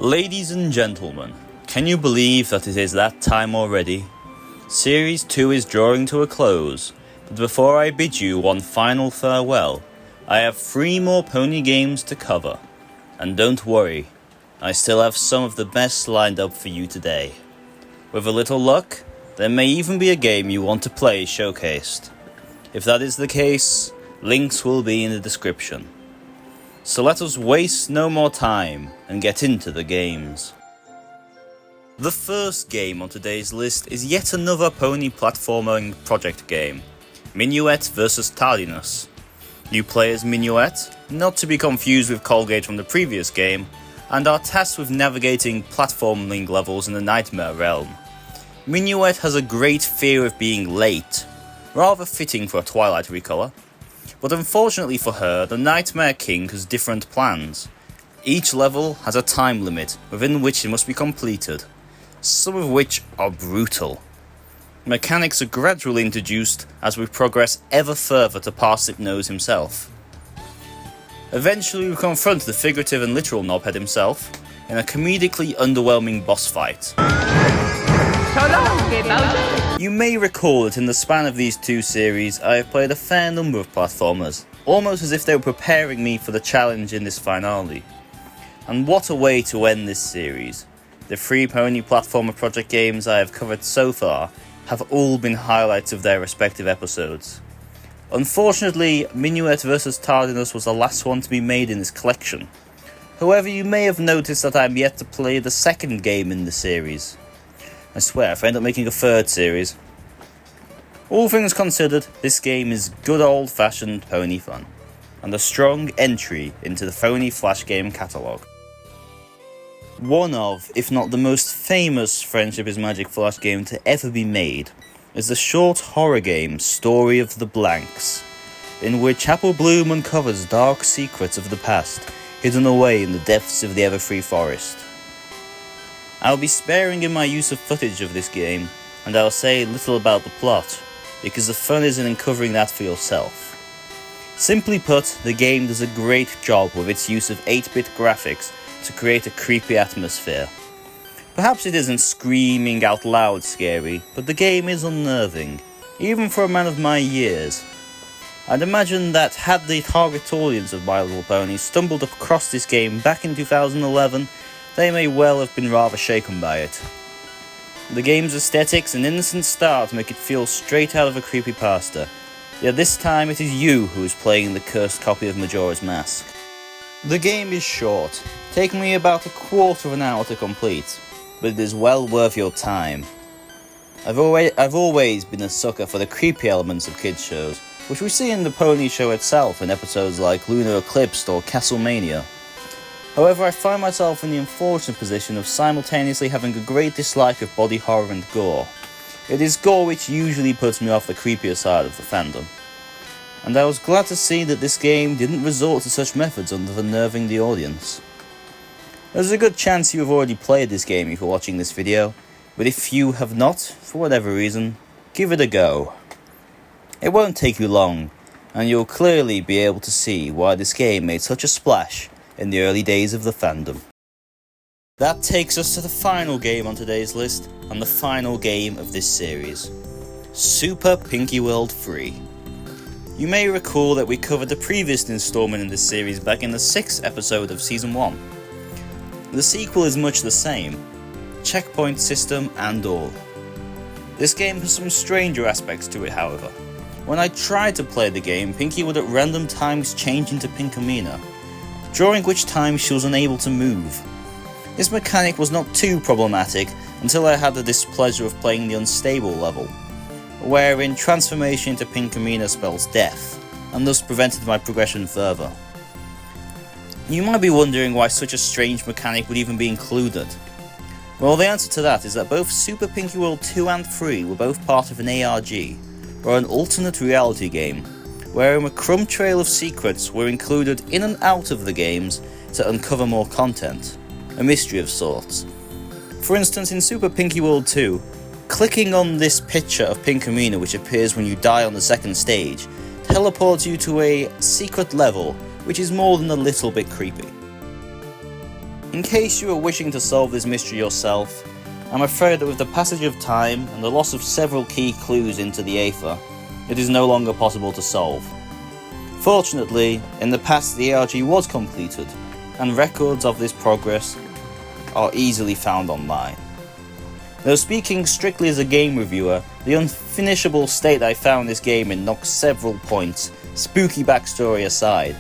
Ladies and gentlemen, can you believe that it is that time already? Series 2 is drawing to a close, but before I bid you one final farewell, I have 3 more pony games to cover. And don't worry, I still have some of the best lined up for you today. With a little luck, there may even be a game you want to play showcased. If that is the case, links will be in the description. So let us waste no more time and get into the games. The first game on today's list is yet another pony platforming project game, Minuet vs Tardiness. You play as Minuet, not to be confused with Colgate from the previous game, and are tasked with navigating platforming levels in the Nightmare realm. Minuet has a great fear of being late, rather fitting for a Twilight recolor. But unfortunately for her, the Nightmare King has different plans. Each level has a time limit within which it must be completed, some of which are brutal. Mechanics are gradually introduced as we progress ever further to Parsnip Nose himself. Eventually we confront the figurative and literal knobhead himself in a comedically underwhelming boss fight. You may recall that in the span of these 2 series, I have played a fair number of platformers, almost as if they were preparing me for the challenge in this finale. And what a way to end this series. The 3 pony platformer project games I have covered so far have all been highlights of their respective episodes. Unfortunately, Minuet vs Tardiness was the last one to be made in this collection. However, you may have noticed that I am yet to play the second game in the series. I swear, if I end up making a 3rd series. All things considered, this game is good old-fashioned pony fun, and a strong entry into the Phony Flash game catalogue. One of, if not the most famous Friendship is Magic Flash game to ever be made, is the short horror game Story of the Blanks, in which Apple Bloom uncovers dark secrets of the past, hidden away in the depths of the Everfree Forest. I'll be sparing in my use of footage of this game, and I'll say little about the plot, because the fun is in uncovering that for yourself. Simply put, the game does a great job with its use of 8-bit graphics to create a creepy atmosphere. Perhaps it isn't screaming out loud scary, but the game is unnerving, even for a man of my years. I'd imagine that had the target audience of My Little Pony stumbled across this game back in 2011, they may well have been rather shaken by it. The game's aesthetics and innocent start make it feel straight out of a creepypasta, yet this time it is you who is playing the cursed copy of Majora's Mask. The game is short, taking me about a quarter of an hour to complete, but it is well worth your time. I've always been a sucker for the creepy elements of kids shows, which we see in the pony show itself in episodes like Lunar Eclipse or Castlemania. However, I find myself in the unfortunate position of simultaneously having a great dislike of body horror and gore. It is gore which usually puts me off the creepier side of the fandom. And I was glad to see that this game didn't resort to such methods of unnerving the audience. There's a good chance you have already played this game if you're watching this video, but if you have not, for whatever reason, give it a go. It won't take you long, and you'll clearly be able to see why this game made such a splash in the early days of the fandom. That takes us to the final game on today's list, and the final game of this series, Super Pinky World 3. You may recall that we covered the previous installment in this series back in the 6th episode of Season 1. The sequel is much the same, checkpoint system and all. This game has some stranger aspects to it, however. When I tried to play the game, Pinky would at random times change into Pinkamena, during which time she was unable to move. This mechanic was not too problematic until I had the displeasure of playing the unstable level, wherein transformation into Pinkamena spells death, and thus prevented my progression further. You might be wondering why such a strange mechanic would even be included. Well, the answer to that is that both Super Pinky World 2 and 3 were both part of an ARG, or an alternate reality game, wherein a crumb trail of secrets were included in and out of the games to uncover more content, a mystery of sorts. For instance, in Super Pinky World 2, clicking on this picture of Pinkamena which appears when you die on the 2nd stage teleports you to a secret level which is more than a little bit creepy. In case you are wishing to solve this mystery yourself, I'm afraid that with the passage of time and the loss of several key clues into the Aether, it is no longer possible to solve. Fortunately, in the past the ARG was completed, and records of this progress are easily found online. Though speaking strictly as a game reviewer, the unfinishable state I found this game in knocks several points, spooky backstory aside.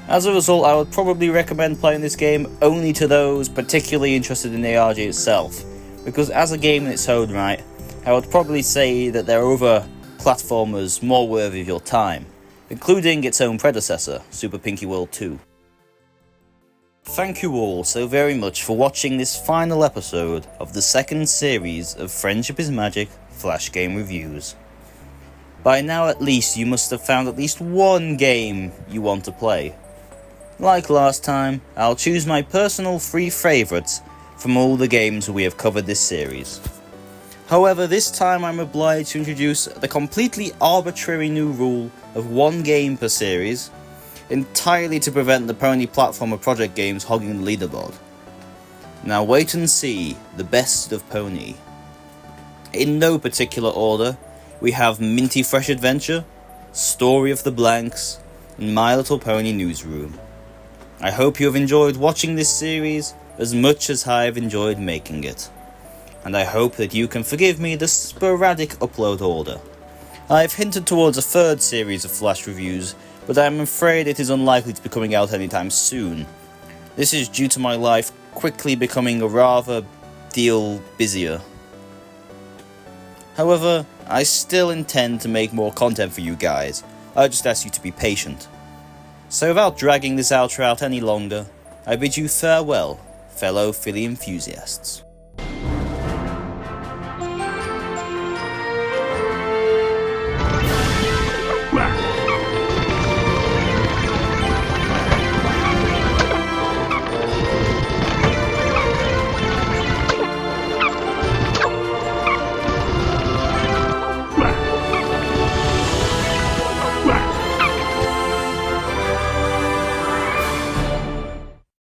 As a result, I would probably recommend playing this game only to those particularly interested in the ARG itself, because as a game in its own right, I would probably say that there are other platformers more worthy of your time, including its own predecessor, Super Pinky World 2. Thank you all so very much for watching this final episode of the second series of Friendship is Magic Flash Game Reviews. By now at least you must have found at least one game you want to play. Like last time, I'll choose my personal 3 favourites from all the games we have covered this series. However, this time I'm obliged to introduce the completely arbitrary new rule of 1 game per series, entirely to prevent the pony platformer project games hogging the leaderboard. Now wait and see the best of Pony. In no particular order, we have Minty Fresh Adventure, Story of the Blanks, and My Little Pony Newsroom. I hope you have enjoyed watching this series as much as I have enjoyed making it, and I hope that you can forgive me the sporadic upload order. I have hinted towards a 3rd series of Flash reviews, but I am afraid it is unlikely to be coming out anytime soon. This is due to my life quickly becoming a rather deal busier. However, I still intend to make more content for you guys. I just ask you to be patient. So without dragging this outro out any longer, I bid you farewell, fellow Philly enthusiasts.